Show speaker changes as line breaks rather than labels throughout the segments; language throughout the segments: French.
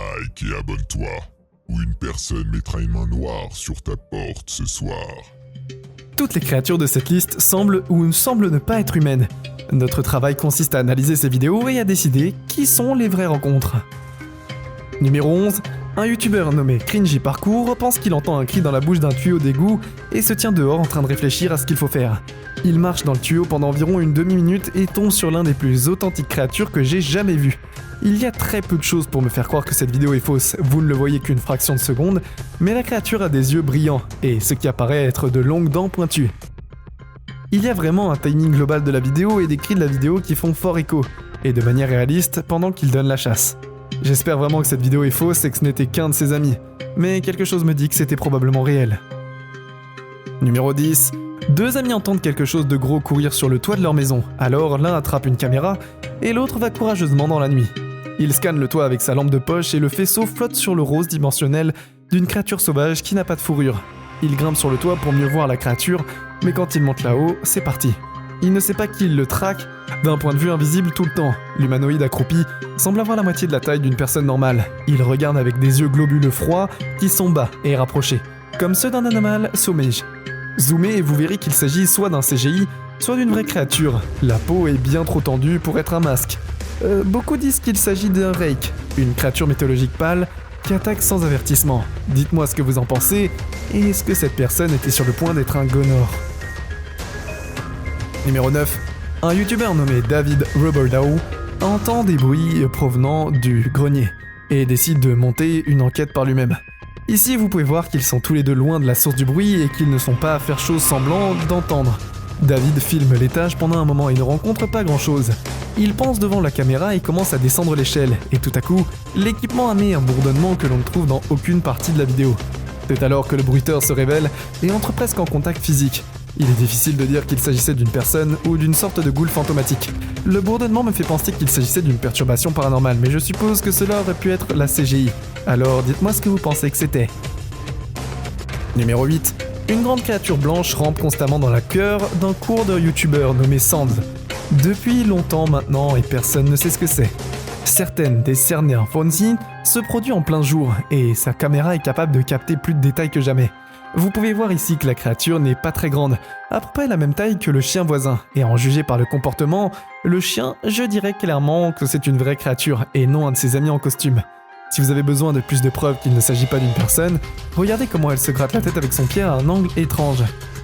like et abonne-toi, ou une personne mettra une main noire sur ta porte ce soir.
Toutes les créatures de cette liste semblent ou ne semblent ne pas être humaines. Notre travail consiste à analyser ces vidéos et à décider qui sont les vraies rencontres. Numéro 11. Un youtubeur nommé Cringy Parkour pense qu'il entend un cri dans la bouche d'un tuyau d'égout et se tient dehors en train de réfléchir à ce qu'il faut faire. Il marche dans le tuyau pendant environ une demi-minute et tombe sur l'un des plus authentiques créatures que j'ai jamais vues. Il y a très peu de choses pour me faire croire que cette vidéo est fausse, vous ne le voyez qu'une fraction de seconde, mais la créature a des yeux brillants et ce qui apparaît être de longues dents pointues. Il y a vraiment un timing global de la vidéo et des cris de la vidéo qui font fort écho, et de manière réaliste pendant qu'il donne la chasse. J'espère vraiment que cette vidéo est fausse et que ce n'était qu'un de ses amis, mais quelque chose me dit que c'était probablement réel. Numéro 10. Deux amis entendent quelque chose de gros courir sur le toit de leur maison, alors l'un attrape une caméra et l'autre va courageusement dans la nuit. Il scanne le toit avec sa lampe de poche et le faisceau flotte sur le rose dimensionnel d'une créature sauvage qui n'a pas de fourrure. Il grimpe sur le toit pour mieux voir la créature, mais quand il monte là-haut, c'est parti. Il ne sait pas qui le traque, d'un point de vue invisible tout le temps. L'humanoïde accroupi semble avoir la moitié de la taille d'une personne normale. Il regarde avec des yeux globuleux froids qui sont bas et rapprochés, comme ceux d'un animal sauvage. Zoomez et vous verrez qu'il s'agit soit d'un CGI, soit d'une vraie créature. La peau est bien trop tendue pour être un masque. Beaucoup disent qu'il s'agit d'un rake, une créature mythologique pâle qui attaque sans avertissement. Dites-moi ce que vous en pensez, et est-ce que cette personne était sur le point d'être un gonor? Numéro 9. Un youtubeur nommé David Rubberdau entend des bruits provenant du grenier et décide de monter une enquête par lui-même. Ici, vous pouvez voir qu'ils sont tous les deux loin de la source du bruit et qu'ils ne sont pas à faire chose semblant d'entendre. David filme l'étage pendant un moment et ne rencontre pas grand-chose. Il pense devant la caméra et commence à descendre l'échelle, et tout à coup, l'équipement émet un bourdonnement que l'on ne trouve dans aucune partie de la vidéo. C'est alors que le bruiteur se révèle et entre presque en contact physique. Il est difficile de dire qu'il s'agissait d'une personne ou d'une sorte de goule fantomatique. Le bourdonnement me fait penser qu'il s'agissait d'une perturbation paranormale, mais je suppose que cela aurait pu être la CGI. Alors dites-moi ce que vous pensez que c'était. Numéro 8. Une grande créature blanche rampe constamment dans la cœur d'un cours de youtubeur nommé Sans. Depuis longtemps maintenant et personne ne sait ce que c'est. Certaines des Cerner Fonzi se produit en plein jour et sa caméra est capable de capter plus de détails que jamais. Vous pouvez voir ici que la créature n'est pas très grande, à peu près la même taille que le chien voisin, et en juger par le comportement, le chien, je dirais clairement que c'est une vraie créature et non un de ses amis en costume. Si vous avez besoin de plus de preuves qu'il ne s'agit pas d'une personne, regardez comment elle se gratte la tête avec son pied à un angle étrange.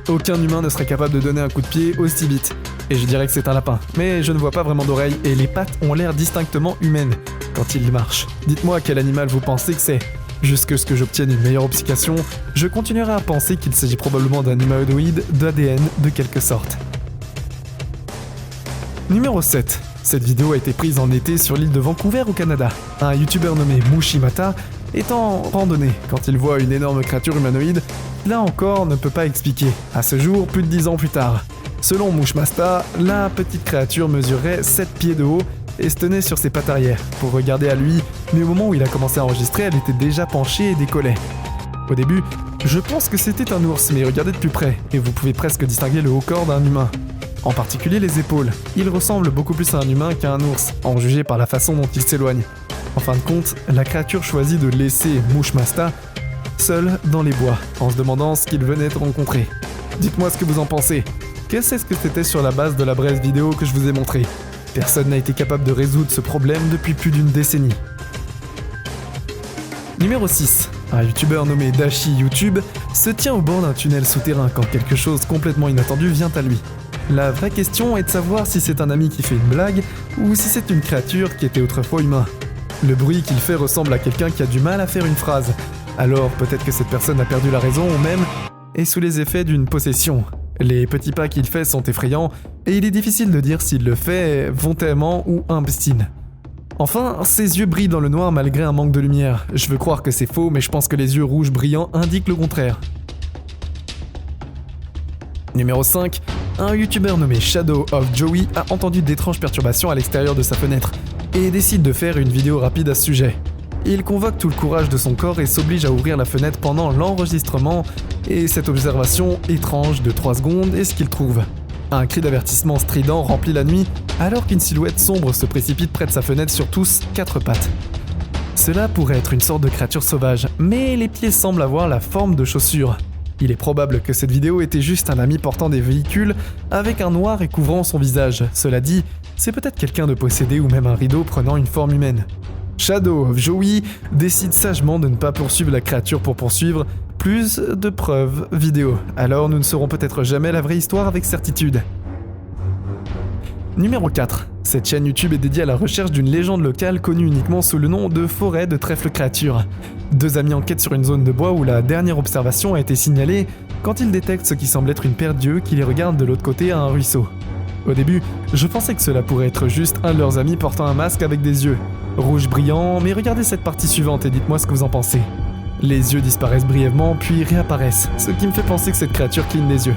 Aucun humain ne serait capable de donner un coup de pied aussi vite. Et je dirais que c'est un lapin, mais je ne vois pas vraiment d'oreilles et les pattes ont l'air distinctement humaines quand il marche. Dites-moi quel animal vous pensez que c'est. Jusque ce que j'obtienne une meilleure explication, je continuerai à penser qu'il s'agit probablement d'un humanoïde d'ADN de quelque sorte. Numéro 7. Cette vidéo a été prise en été sur l'île de Vancouver au Canada. Un youtubeur nommé Mushimata est en randonnée quand il voit une énorme créature humanoïde. Là encore, ne peut pas expliquer. À ce jour, plus de 10 ans plus tard. Selon Mushimata, la petite créature mesurait 7 pieds de haut et se tenait sur ses pattes arrière pour regarder à lui, mais au moment où il a commencé à enregistrer, elle était déjà penchée et décollait. Au début, je pense que c'était un ours, mais regardez de plus près et vous pouvez presque distinguer le haut corps d'un humain. En particulier les épaules. Il ressemble beaucoup plus à un humain qu'à un ours, en juger par la façon dont il s'éloigne. En fin de compte, la créature choisit de laisser Mushimata seul dans les bois, en se demandant ce qu'il venait de rencontrer. Dites-moi ce que vous en pensez. Qu'est-ce que c'était sur la base de la brève vidéo que je vous ai montrée? Personne n'a été capable de résoudre ce problème depuis plus d'une décennie. Numéro 6. Un youtubeur nommé Dashi YouTube se tient au bord d'un tunnel souterrain quand quelque chose complètement inattendu vient à lui. La vraie question est de savoir si c'est un ami qui fait une blague ou si c'est une créature qui était autrefois humain. Le bruit qu'il fait ressemble à quelqu'un qui a du mal à faire une phrase. Alors peut-être que cette personne a perdu la raison ou même est sous les effets d'une possession. Les petits pas qu'il fait sont effrayants et il est difficile de dire s'il le fait volontairement ou imbécile. Enfin, ses yeux brillent dans le noir malgré un manque de lumière. Je veux croire que c'est faux, mais je pense que les yeux rouges brillants indiquent le contraire. Numéro 5. Un youtubeur nommé Shadow of Joey a entendu d'étranges perturbations à l'extérieur de sa fenêtre et décide de faire une vidéo rapide à ce sujet. Il convoque tout le courage de son corps et s'oblige à ouvrir la fenêtre pendant l'enregistrement, et cette observation étrange de 3 secondes est ce qu'il trouve. Un cri d'avertissement strident remplit la nuit alors qu'une silhouette sombre se précipite près de sa fenêtre sur tous 4 pattes. Cela pourrait être une sorte de créature sauvage, mais les pieds semblent avoir la forme de chaussures. Il est probable que cette vidéo était juste un ami portant des véhicules avec un noir et couvrant son visage. Cela dit, c'est peut-être quelqu'un de possédé ou même un rideau prenant une forme humaine. Shadow of Joey décide sagement de ne pas poursuivre la créature pour poursuivre plus de preuves vidéo. Alors nous ne saurons peut-être jamais la vraie histoire avec certitude. Numéro 4. Cette chaîne YouTube est dédiée à la recherche d'une légende locale connue uniquement sous le nom de Forêt de Trèfle Créature. Deux amis enquêtent sur une zone de bois où la dernière observation a été signalée quand ils détectent ce qui semble être une paire d'yeux qui les regarde de l'autre côté à un ruisseau. Au début, je pensais que cela pourrait être juste un de leurs amis portant un masque avec des yeux rouges brillants, mais regardez cette partie suivante et dites-moi ce que vous en pensez. Les yeux disparaissent brièvement puis réapparaissent, ce qui me fait penser que cette créature cligne des yeux.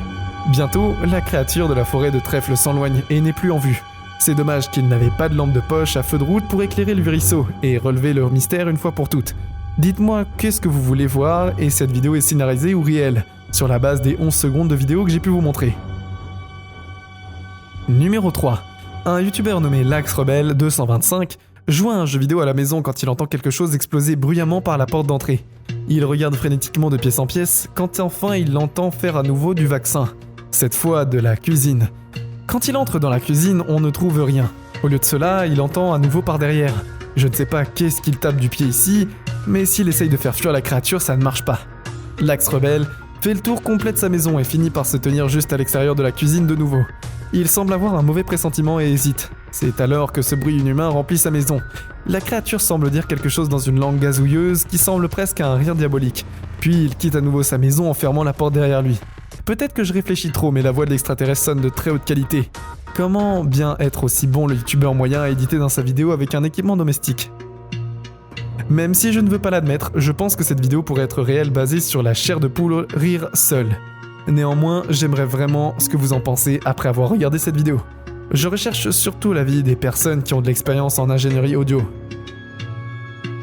Bientôt, la créature de la forêt de trèfle s'éloigne et n'est plus en vue. C'est dommage qu'ils n'avaient pas de lampe de poche à feu de route pour éclairer le ruisseau et relever leur mystère une fois pour toutes. Dites-moi qu'est-ce que vous voulez voir et cette vidéo est scénarisée ou réelle, sur la base des 11 secondes de vidéo que j'ai pu vous montrer. Numéro 3. Un youtubeur nommé Lax Rebel 225 joue à un jeu vidéo à la maison quand il entend quelque chose exploser bruyamment par la porte d'entrée. Il regarde frénétiquement de pièce en pièce quand enfin il entend faire à nouveau du vaccin, cette fois de la cuisine. Quand il entre dans la cuisine, on ne trouve rien. Au lieu de cela, il entend à nouveau par derrière. Je ne sais pas qu'est-ce qu'il tape du pied ici, mais s'il essaye de faire fuir la créature, ça ne marche pas. Lax Rebel fait le tour complet de sa maison et finit par se tenir juste à l'extérieur de la cuisine de nouveau. Il semble avoir un mauvais pressentiment et hésite. C'est alors que ce bruit inhumain remplit sa maison. La créature semble dire quelque chose dans une langue gazouilleuse qui semble presque un rire diabolique. Puis il quitte à nouveau sa maison en fermant la porte derrière lui. Peut-être que je réfléchis trop, mais la voix de l'extraterrestre sonne de très haute qualité. Comment bien être aussi bon le youtubeur moyen à éditer dans sa vidéo avec un équipement domestique? Même si je ne veux pas l'admettre, je pense que cette vidéo pourrait être réelle basée sur la chair de poule rire seul. Néanmoins, j'aimerais vraiment ce que vous en pensez après avoir regardé cette vidéo. Je recherche surtout l'avis des personnes qui ont de l'expérience en ingénierie audio.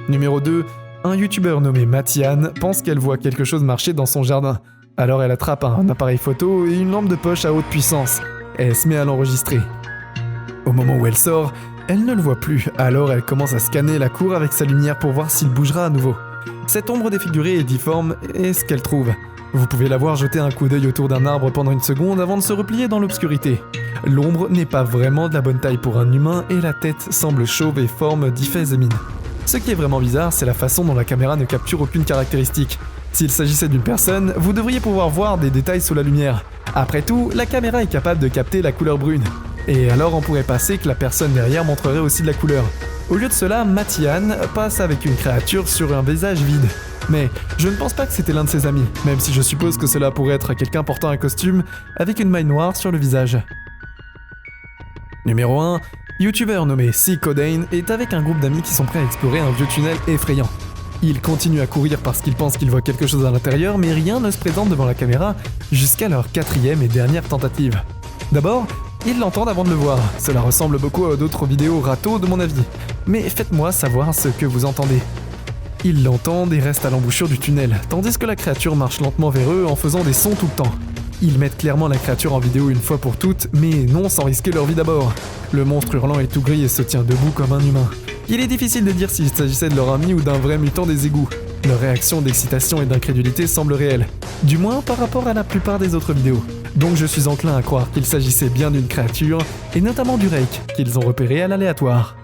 Numéro 2. Un youtubeur nommé Matiane pense qu'elle voit quelque chose marcher dans son jardin. Alors elle attrape un appareil photo et une lampe de poche à haute puissance. Elle se met à l'enregistrer. Au moment où elle sort, elle ne le voit plus, alors elle commence à scanner la cour avec sa lumière pour voir s'il bougera à nouveau. Cette ombre défigurée et difforme est ce qu'elle trouve. Vous pouvez la voir jeter un coup d'œil autour d'un arbre pendant une seconde avant de se replier dans l'obscurité. L'ombre n'est pas vraiment de la bonne taille pour un humain et la tête semble chauve et forme d'Iphèse-Mine. Ce qui est vraiment bizarre, c'est la façon dont la caméra ne capture aucune caractéristique. S'il s'agissait d'une personne, vous devriez pouvoir voir des détails sous la lumière. Après tout, la caméra est capable de capter la couleur brune. Et alors on pourrait penser que la personne derrière montrerait aussi de la couleur. Au lieu de cela, Matiane passe avec une créature sur un visage vide. Mais je ne pense pas que c'était l'un de ses amis, même si je suppose que cela pourrait être quelqu'un portant un costume avec une maille noire sur le visage. Numéro 1. Youtubeur nommé C. Codane est avec un groupe d'amis qui sont prêts à explorer un vieux tunnel effrayant. Il continue à courir parce qu'il pense qu'il voit quelque chose à l'intérieur, mais rien ne se présente devant la caméra jusqu'à leur 4e et dernière tentative. D'abord, ils l'entendent avant de le voir. Cela ressemble beaucoup à d'autres vidéos râteaux de mon avis. Mais faites-moi savoir ce que vous entendez. Ils l'entendent et restent à l'embouchure du tunnel, tandis que la créature marche lentement vers eux en faisant des sons tout le temps. Ils mettent clairement la créature en vidéo une fois pour toutes, mais non sans risquer leur vie d'abord. Le monstre hurlant est tout gris et se tient debout comme un humain. Il est difficile de dire s'il s'agissait de leur ami ou d'un vrai mutant des égouts. Leur réaction d'excitation et d'incrédulité semble réelle, du moins par rapport à la plupart des autres vidéos. Donc je suis enclin à croire qu'il s'agissait bien d'une créature, et notamment du rake, qu'ils ont repéré à l'aléatoire.